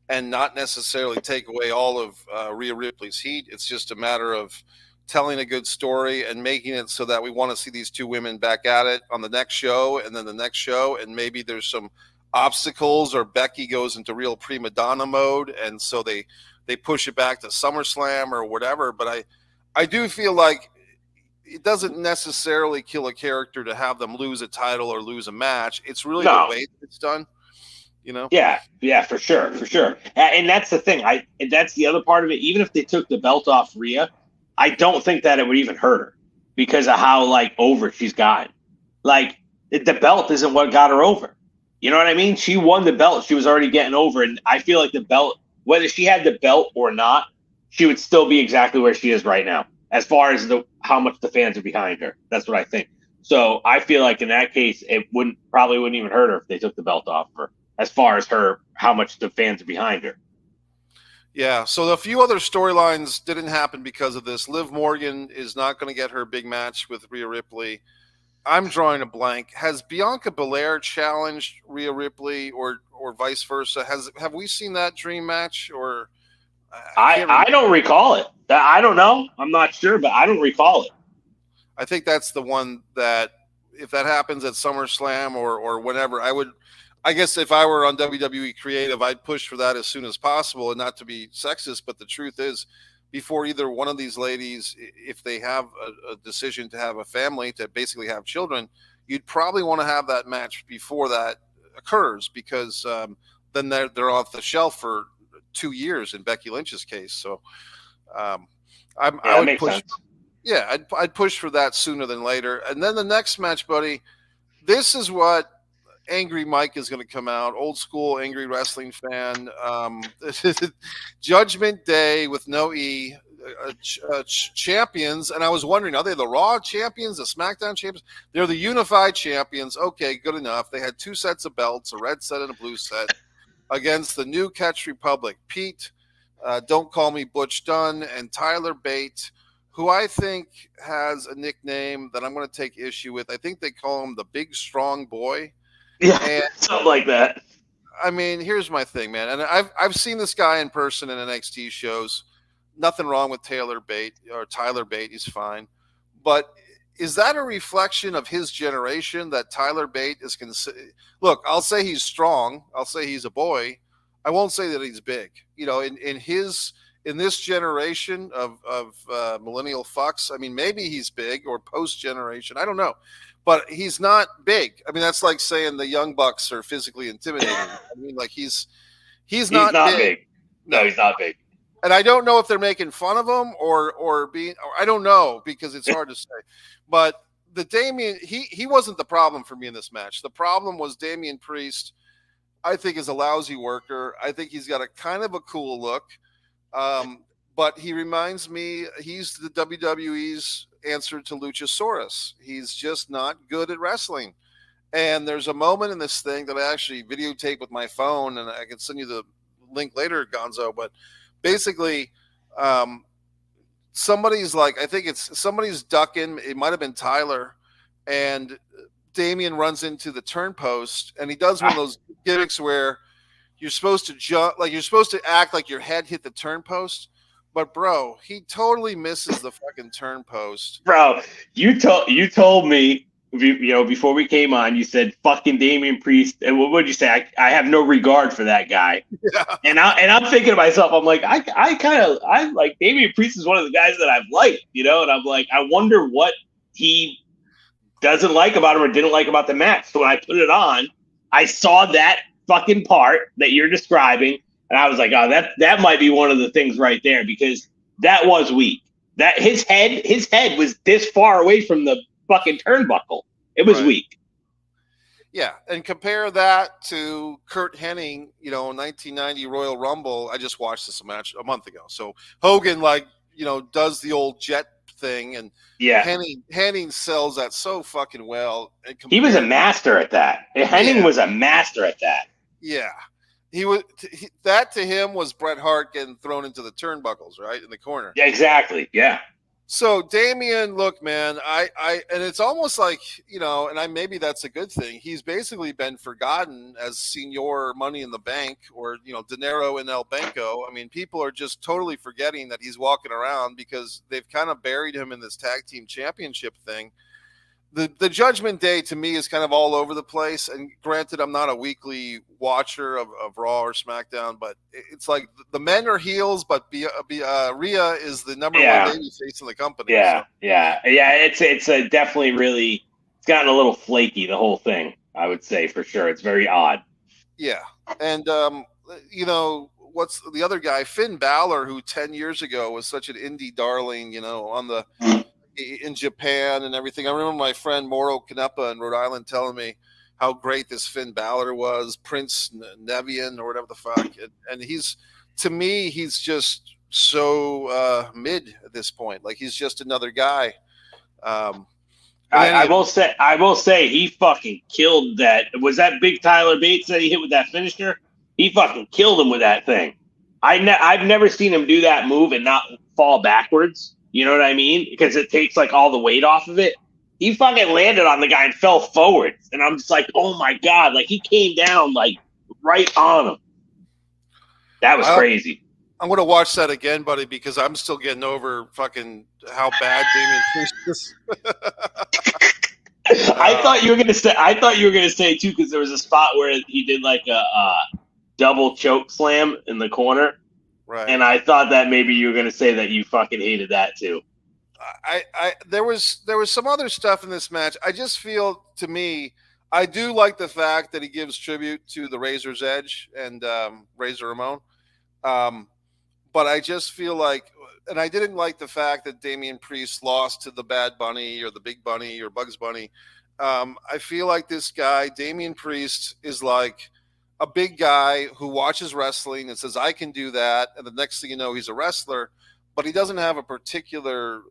and not necessarily take away all of Rhea Ripley's heat. It's just a matter of telling a good story and making it so that we want to see these two women back at it on the next show and then the next show, and maybe there's some obstacles or Becky goes into real prima donna mode, and so they push it back to SummerSlam or whatever. But I do feel like it doesn't necessarily kill a character to have them lose a title or lose a match. It's really the way it's done, Yeah, for sure. And that's the thing. That's the other part of it. Even if they took the belt off Rhea, I don't think that it would even hurt her because of how like over she's gotten. Like the belt isn't what got her over. You know what I mean? She won the belt. She was already getting over. And I feel like the belt, whether she had the belt or not, she would still be exactly where she is right now, as far as how much the fans are behind her. That's what I think. So I feel like in that case, it probably wouldn't even hurt her if they took the belt off her, as far as how much the fans are behind her. Yeah. So a few other storylines didn't happen because of this. Liv Morgan is not going to get her big match with Rhea Ripley. I'm drawing a blank. Has Bianca Belair challenged Rhea Ripley or vice versa? Have we seen that dream match? Or I don't recall it. I don't know. I'm not sure, but I don't recall it. I think that's the one that if that happens at SummerSlam or whenever, I guess if I were on WWE Creative, I'd push for that as soon as possible, and not to be sexist, but the truth is, before either one of these ladies, if they have a decision to have a family, to basically have children, you'd probably want to have that match before that occurs, because then they're off the shelf for 2 years in Becky Lynch's case. So I would push. Yeah, I'd push for that sooner than later. And then the next match, buddy, this is what Angry Mike is going to come out, old school angry wrestling fan. Judgment Day with no E, champions. And I was wondering, are they the Raw champions, the SmackDown champions? They're the unified champions. Okay, good enough. They had two sets of belts, a red set and a blue set, against the New Catch Republic. Pete, Don't Call Me Butch Dunn, and Tyler Bate, who I think has a nickname that I'm going to take issue with. I think they call him the Big Strong Boy. Yeah, And something like that. I mean, here's my thing, man. And I've seen this guy in person in NXT shows. Nothing wrong with Taylor Bate or Tyler Bate. He's fine. But is that a reflection of his generation that Tyler Bate is look, I'll say he's strong. I'll say he's a boy. I won't say that he's big. You know, in this generation of millennial fucks, I mean, maybe he's big or post generation. I don't know. But he's not big. I mean, that's like saying the Young Bucks are physically intimidating. I mean, like he's not big. No, he's not big. And I don't know if they're making fun of him or being. Or I don't know because it's hard to say. But the Damian, he wasn't the problem for me in this match. The problem was Damian Priest. I think is a lousy worker. I think he's got a kind of a cool look. But he reminds me, he's the WWE's answer to Luchasaurus. He's just not good at wrestling. And there's a moment in this thing that I actually videotape with my phone, and I can send you the link later, Gonzo. But basically, somebody's like, I think it's somebody's ducking. It might have been Tyler, and Damian runs into the turn post, and he does one of those gimmicks where you're supposed to jump, like you're supposed to act like your head hit the turn post. But bro, he totally misses the fucking turn post. Bro, you told me, you know, before we came on, you said fucking Damian Priest, and what would you say? I have no regard for that guy. Yeah. And I'm thinking to myself, I'm like, I like Damian Priest is one of the guys that I've liked, you know, and I'm like, I wonder what he doesn't like about him or didn't like about the match. So when I put it on, I saw that fucking part that you're describing. And I was like, oh, that might be one of the things right there, because that was weak. That his head was this far away from the fucking turnbuckle. It was weak. Yeah, and compare that to Kurt Hennig, you know, 1990 Royal Rumble. I just watched this match a month ago. So Hogan, like, you know, does the old jet thing, and Hennig sells that so fucking well. He was a master at that. Hennig was a master at that. Yeah. That to him was Bret Hart getting thrown into the turnbuckles, right, in the corner. Yeah, exactly. Yeah. So Damian, look, man, and it's almost like, you know, and maybe that's a good thing. He's basically been forgotten as Senior Money in the Bank, or, you know, Dinero in El Banco. I mean, people are just totally forgetting that he's walking around because they've kind of buried him in this tag team championship thing. The Judgment Day to me is kind of all over the place. And granted, I'm not a weekly watcher of Raw or SmackDown, but it's like the men are heels, but Rhea is the number one baby face in the company. Yeah, so. yeah. It's definitely really, it's gotten a little flaky, the whole thing, I would say, for sure. It's very odd. Yeah. And, you know, what's the other guy, Finn Balor, who 10 years ago was such an indie darling, you know, in Japan and everything. I remember my friend Moro Canepa in Rhode Island telling me how great this Finn Balor was, Prince Nevian or whatever the fuck. And he's, to me, he's just so mid at this point. Like, he's just another guy. I will say he fucking killed that. Was that Big Tyler Bates that he hit with that finisher? He fucking killed him with that thing. I've never seen him do that move and not fall backwards. You know what I mean? Because it takes like all the weight off of it. He fucking landed on the guy and fell forward. And I'm just like, oh my God. Like, he came down like right on him. That was crazy. I'm going to watch that again, buddy, because I'm still getting over fucking how bad Damian Priest is. I thought you were going to say too, because there was a spot where he did like a double choke slam in the corner. Right. And I thought that maybe you were going to say that you fucking hated that too. There was some other stuff in this match. I just feel, to me, I do like the fact that he gives tribute to the Razor's Edge and Razor Ramon. but I just feel like, and I didn't like the fact that Damian Priest lost to the Bad Bunny or the Big Bunny or Bugs Bunny. I feel like this guy, Damian Priest, is like a big guy who watches wrestling and says, I can do that. And the next thing you know, he's a wrestler, but he doesn't have a particular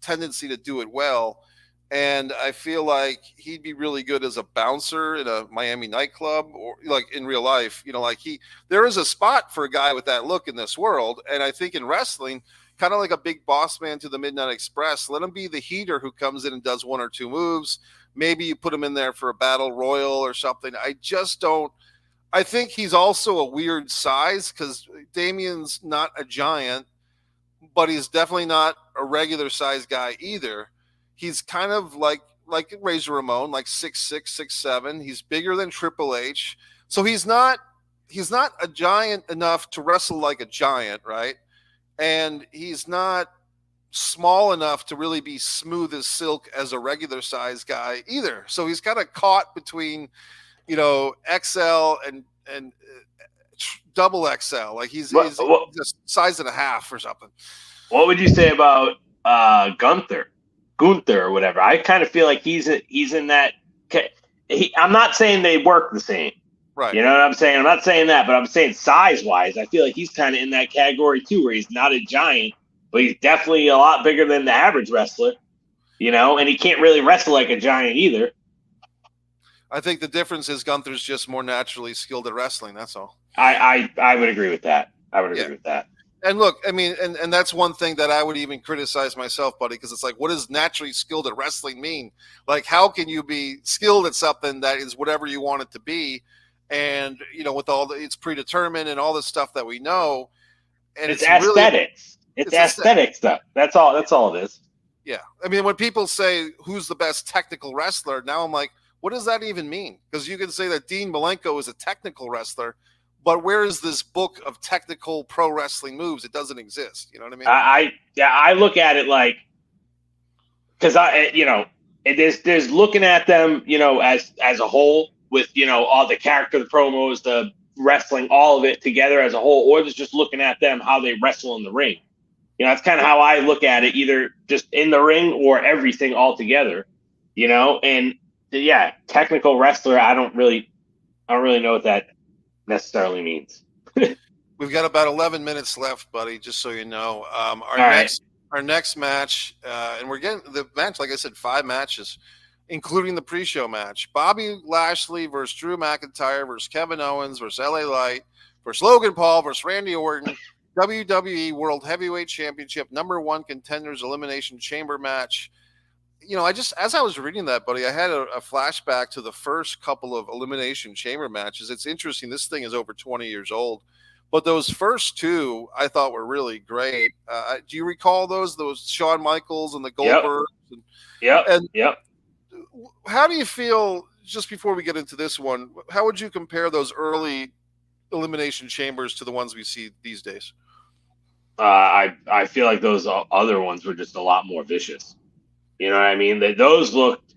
tendency to do it well. And I feel like he'd be really good as a bouncer in a Miami nightclub or like in real life. Like there is a spot for a guy with that look in this world. And I think in wrestling, kind of like a big boss man to the Midnight Express, let him be the heater who comes in and does one or two moves. Maybe you put him in there for a battle royal or something. I just don't. I think he's also a weird size because Damian's not a giant, but he's definitely not a regular size guy either. He's kind of like Razor Ramon, like 6'6", 6'7". He's bigger than Triple H. So he's not a giant enough to wrestle like a giant, right? And he's not small enough to really be smooth as silk as a regular size guy either. So he's kind of caught between, XL and double XL. Like he's a size and a half or something. What would you say about Gunther or whatever? I kind of feel like he's in that. I'm not saying they work the same. Right. You know what I'm saying? I'm not saying that, but I'm saying size-wise, I feel like he's kind of in that category too, where he's not a giant, but he's definitely a lot bigger than the average wrestler, and he can't really wrestle like a giant either. I think the difference is Gunther's just more naturally skilled at wrestling. That's all. I would agree with that. I would agree with that. And look, I mean, and that's one thing that I would even criticize myself, buddy, because it's like, what does naturally skilled at wrestling mean? Like, how can you be skilled at something that is whatever you want it to be? And, with it's predetermined and all this stuff that we know. And it's aesthetics. Really, it's aesthetic stuff. That's all it is. Yeah. I mean, when people say who's the best technical wrestler, now I'm like, what does that even mean? Because you can say that Dean Malenko is a technical wrestler, but where is this book of technical pro wrestling moves? It doesn't exist. You know what I mean? I look at it like, because there's looking at them, as a whole with, all the character, the promos, the wrestling, all of it together as a whole, or there's just looking at them, how they wrestle in the ring. That's kind of how I look at it, either just in the ring or everything all together, and yeah, technical wrestler. I don't really know what that necessarily means. We've got about 11 minutes left, buddy, just so you know. Our next match, and we're getting the match, like I said, 5 matches, including the pre-show match. Bobby Lashley versus Drew McIntyre versus Kevin Owens versus LA Light versus Logan Paul versus Randy Orton, WWE World Heavyweight Championship #1 Contenders Elimination Chamber match. As I was reading that, buddy, I had a flashback to the first couple of Elimination Chamber matches. It's interesting. This thing is over 20 years old. But those first 2 I thought were really great. Do you recall those Shawn Michaels and the Goldbergs? Yep. How do you feel, just before we get into this one, how would you compare those early Elimination Chambers to the ones we see these days? I feel like those other ones were just a lot more vicious. You know what I mean? Those looked,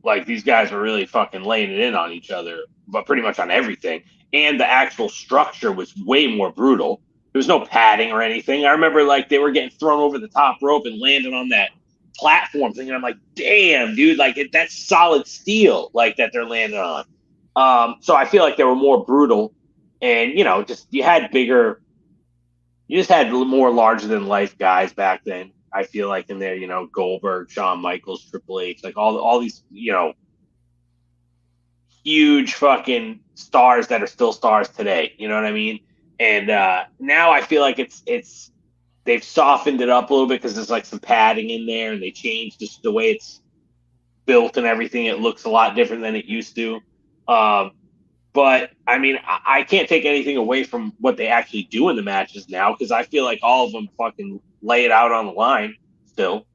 like these guys were really fucking laying it in on each other, but pretty much on everything. And the actual structure was way more brutal. There was no padding or anything. I remember like they were getting thrown over the top rope and landing on that platform thing. And I'm like, damn, dude, like that's solid steel, like that they're landing on. So I feel like they were more brutal, and you just had more larger than life guys back then. I feel like in there, Goldberg, Shawn Michaels, Triple H, like all these, huge fucking stars that are still stars today. You know what I mean? And now I feel like it's they've softened it up a little bit because there's like some padding in there, and they changed just the way it's built and everything. It looks a lot different than it used to. But I mean, I can't take anything away from what they actually do in the matches now, because I feel like all of them fucking lay it out on the line still,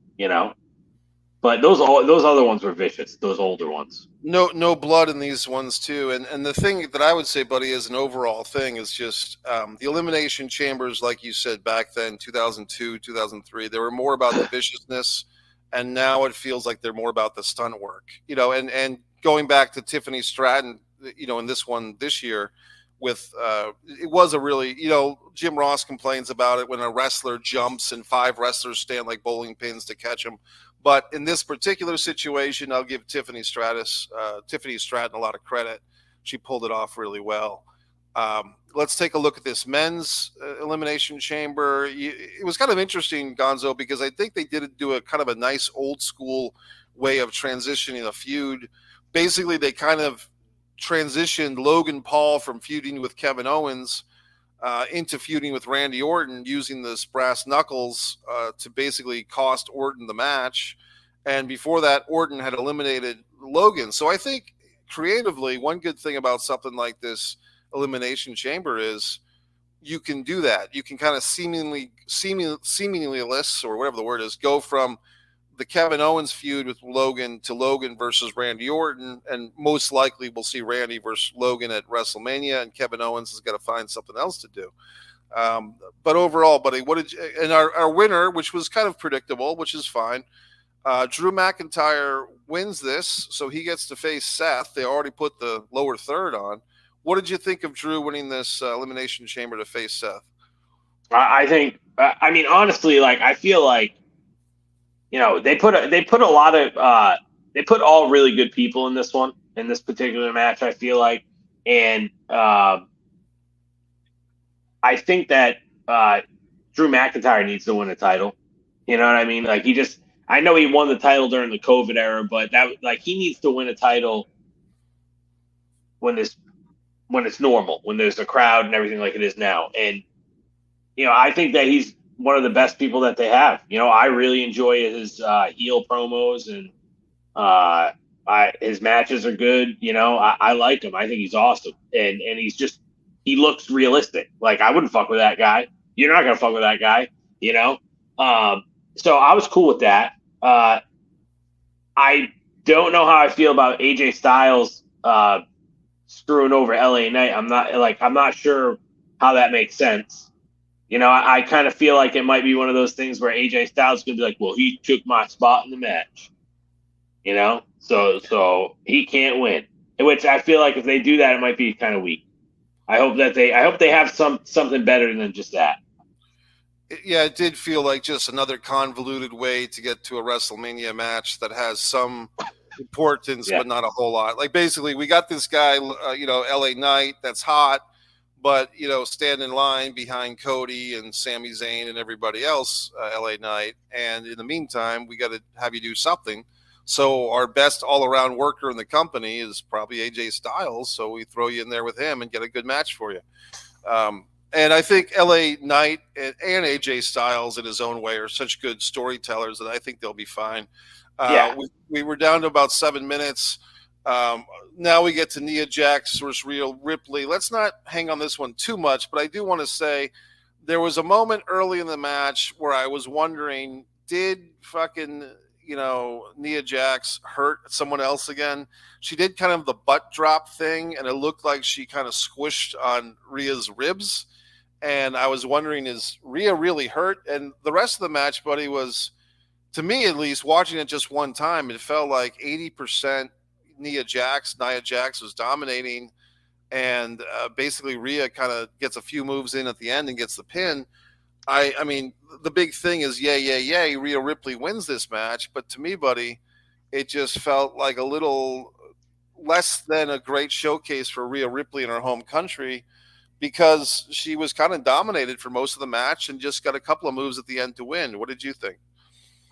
But those other ones were vicious. Those older ones. No blood in these ones too. And the thing that I would say, buddy, as an overall thing is just the Elimination Chambers, like you said back then, 2002, 2003. They were more about the viciousness, and now it feels like they're more about the stunt work. And going back to Tiffany Stratton, in this one this year, with it was a really, Jim Ross complains about it when a wrestler jumps and 5 wrestlers stand like bowling pins to catch him. But in this particular situation, I'll give Tiffany Stratton a lot of credit. She pulled it off really well. Let's take a look at this men's elimination chamber. It was kind of interesting, Gonzo, because I think they did do a kind of a nice old school way of transitioning a feud. Basically, they kind of transitioned Logan Paul from feuding with Kevin Owens into feuding with Randy Orton, using this brass knuckles to basically cost Orton the match. And before that, Orton had eliminated Logan. So I think creatively, one good thing about something like this elimination chamber is you can do that. You can kind of seemingly less, or whatever the word is, go from the Kevin Owens feud with Logan to Logan versus Randy Orton, and most likely we'll see Randy versus Logan at WrestleMania, and Kevin Owens has got to find something else to do. But overall, buddy, what did you, and our winner, which was kind of predictable, which is fine. Drew McIntyre wins this, so he gets to face Seth. They already put the lower third on. What did you think of Drew winning this elimination chamber to face Seth? I think, I mean, honestly, like, I feel like, they put a lot of they put all really good people in this particular match, I feel like. And I think that Drew McIntyre needs to win a title. You know what I mean? Like, I know he won the title during the COVID era, but he needs to win a title when it's normal, when there's a crowd and everything like it is now. And, I think that he's one of the best people that they have. I really enjoy his heel promos, and his matches are good. I like him. I think he's awesome. And he looks realistic. Like, I wouldn't fuck with that guy. You're not going to fuck with that guy, So I was cool with that. I don't know how I feel about AJ Styles screwing over LA Knight. I'm not sure how that makes sense. I kind of feel like it might be one of those things where AJ Styles is going to be like, well, he took my spot in the match. So he can't win. Which I feel like if they do that, it might be kind of weak. I hope they have something better than just that. Yeah, it did feel like just another convoluted way to get to a WrestleMania match that has some importance, but not a whole lot. Like, basically, we got this guy, LA Knight, that's hot, but, stand in line behind Cody and Sami Zayn and everybody else, LA Knight. And in the meantime, we got to have you do something. So our best all-around worker in the company is probably AJ Styles. So we throw you in there with him and get a good match for you. And I think LA Knight and AJ Styles in his own way are such good storytellers that I think they'll be fine. We were down to about 7 minutes. Now we get to Nia Jax versus Rhea Ripley. Let's not hang on this one too much, but I do want to say there was a moment early in the match where I was wondering, did fucking, Nia Jax hurt someone else again? She did kind of the butt drop thing, and it looked like she kind of squished on Rhea's ribs. And I was wondering, is Rhea really hurt? And the rest of the match, buddy, was, to me at least, watching it just one time, it felt like 80% Nia Jax was dominating, and basically Rhea kind of gets a few moves in at the end and gets the pin. I mean, the big thing is, yay, Rhea Ripley wins this match. But to me, buddy, it just felt like a little less than a great showcase for Rhea Ripley in her home country, because she was kind of dominated for most of the match and just got a couple of moves at the end to win. What did you think?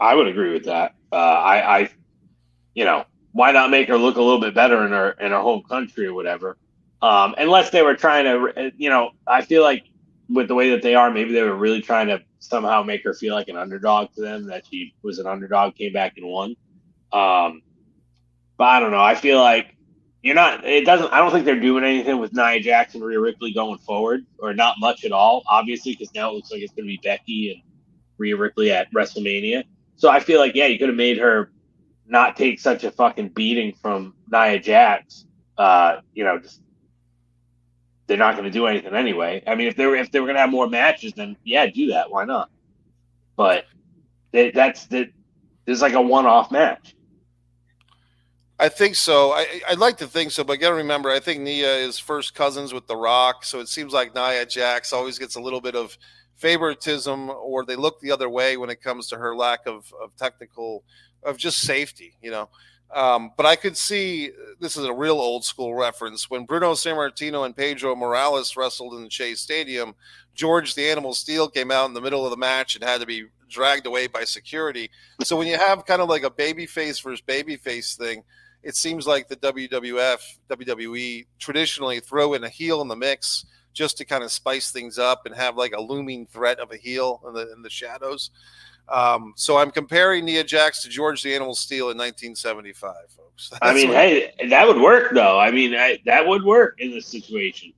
I would agree with that. Why not make her look a little bit better in her home country or whatever? Unless they were trying to, I feel like with the way that they are, maybe they were really trying to somehow make her feel like an underdog to them, that she was an underdog, came back and won. But I don't know. I feel like I don't think they're doing anything with Nia Jax and Rhea Ripley going forward, or not much at all, obviously, because now it looks like it's going to be Becky and Rhea Ripley at WrestleMania. So I feel like, you could have made her not take such a fucking beating from Nia Jax. Just, they're not going to do anything anyway. I mean, if they were going to have more matches, then do that. Why not? But there's like a one-off match. I think so. I'd like to think so, but got to remember, I think Nia is first cousins with The Rock, so it seems like Nia Jax always gets a little bit of favoritism, or they look the other way when it comes to her lack of technical, of just safety, you know. But I could see this is a real old school reference when Bruno Sammartino and Pedro Morales wrestled in the Chase Stadium. George the Animal Steel came out in the middle of the match and had to be dragged away by security. So when you have kind of like a babyface versus babyface thing, it seems like the WWE traditionally throw in a heel in the mix just to kind of spice things up and have like a looming threat of a heel in the shadows. So I'm comparing Nia Jax to George the Animal Steel in 1975, folks. I mean, hey, that would work though. I mean, that would work in this situation.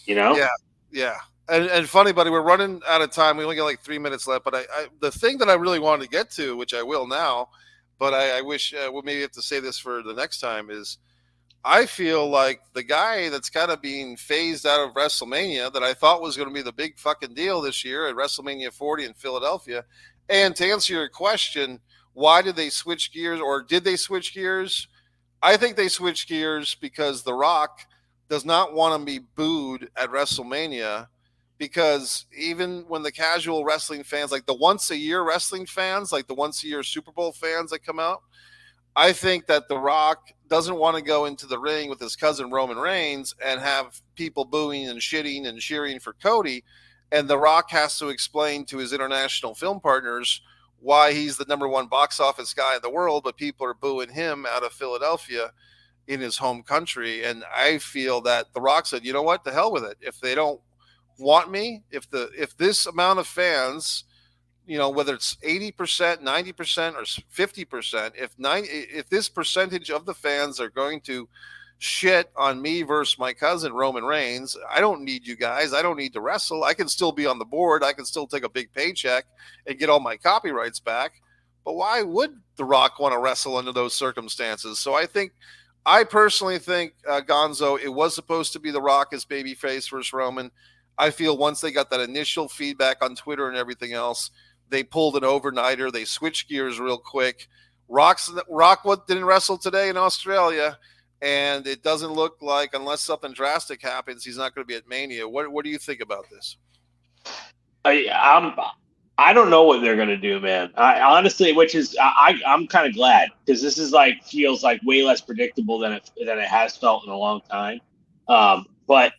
You know? Yeah, yeah. And funny, buddy, we're running out of time. We only got like 3 minutes left. But the thing that I really wanted to get to, which I will now, but I wish we'll maybe have to say this for the next time, is I feel like the guy that's kind of being phased out of WrestleMania that I thought was going to be the big fucking deal this year at WrestleMania 40 in Philadelphia. And to answer your question, why did they switch gears, or did they switch gears? I think they switched gears because The Rock does not want to be booed at WrestleMania, because even when the casual wrestling fans, like the once a year wrestling fans, like the once a year Super Bowl fans that come out, I think that The Rock doesn't want to go into the ring with his cousin Roman Reigns and have people booing and shitting and cheering for Cody. And The Rock has to explain to his international film partners why he's the number one box office guy in the world, but people are booing him out of Philadelphia in his home country. And I feel that The Rock said, you know what, the hell with it. If they don't want me, if this amount of fans, you know, whether it's 80%, 90%, or 50%, if this percentage of the fans are going to shit on me versus my cousin Roman Reigns, I don't need you guys. I don't need to wrestle. I can still be on the board. I can still take a big paycheck and get all my copyrights back. But why would The Rock want to wrestle under those circumstances? So I personally think, Gonzo, it was supposed to be The Rock as babyface versus Roman. I feel once they got that initial feedback on Twitter and everything else, they pulled an overnighter. They switched gears real quick. Rock didn't wrestle today in Australia, and it doesn't look like, unless something drastic happens, he's not going to be at Mania. What do you think about this? I don't know what they're going to do, man. I honestly, I'm kind of glad, because this is feels like way less predictable than it has felt in a long time. But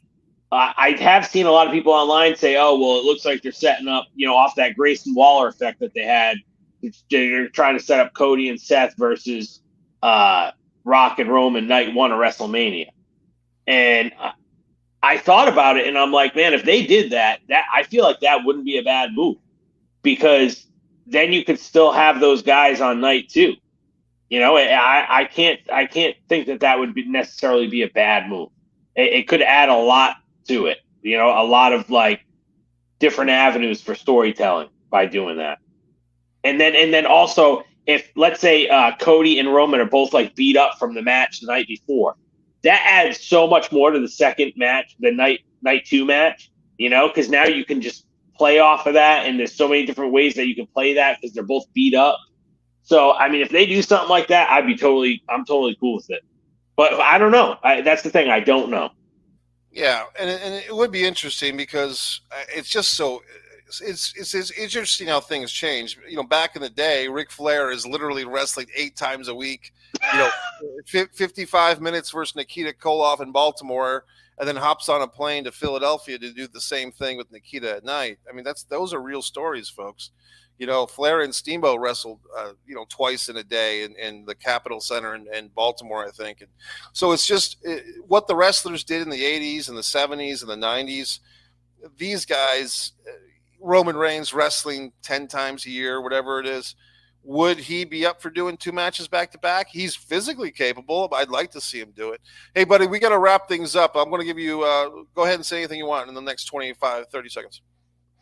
I have seen a lot of people online say, oh, well, it looks like they're setting up, off that Grayson Waller effect that they had. They're trying to set up Cody and Seth versus Rock and Roman night one of WrestleMania. And I thought about it, and I'm like, man, if they did that I feel like that wouldn't be a bad move, because then you could still have those guys on night two. I can't think that would necessarily be a bad move. It could add a lot to it, a lot of different avenues for storytelling by doing that. And then also, if let's say Cody and Roman are both beat up from the match the night before, that adds so much more to the second match, the night two match, because now you can just play off of that, and there's so many different ways that you can play that because they're both beat up. So I mean, if they do something like that, I'm totally cool with it. But I don't know. That's the thing. I don't know. Yeah, and it would be interesting, because it's just so it's interesting how things change. Back in the day, Ric Flair is literally wrestling 8 times a week. 55 minutes versus Nikita Koloff in Baltimore, and then hops on a plane to Philadelphia to do the same thing with Nikita at night. I mean, those are real stories, folks. Flair and Steamboat wrestled, twice in a day in the Capitol Center in Baltimore, I think. And so it's just what the wrestlers did in the 80s and the 70s and the 90s. These guys, Roman Reigns wrestling 10 times a year, whatever it is, would he be up for doing 2 matches back to back? He's physically capable. I'd like to see him do it. Hey, buddy, we got to wrap things up. I'm going to give you, go ahead and say anything you want in the next 25, 30 seconds.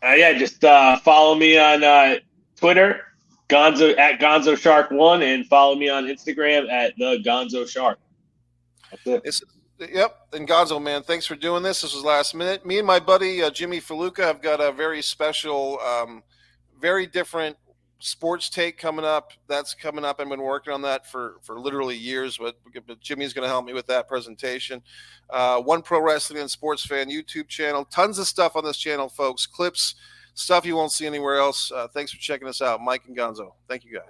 Just follow me on Twitter, Gonzo at Gonzo Shark 1, and follow me on Instagram at the Gonzo Shark. That's it. Yep. And Gonzo, man, thanks for doing this. This was last minute. Me and my buddy Jimmy Faluca have got a very special, very different sports take coming up. That's coming up. I've been working on that for literally years, but Jimmy's going to help me with that presentation. One Pro Wrestling and Sports Fan YouTube channel. Tons of stuff on this channel, folks. Clips, stuff you won't see anywhere else. Thanks for checking us out. Mike and Gonzo. Thank you, guys.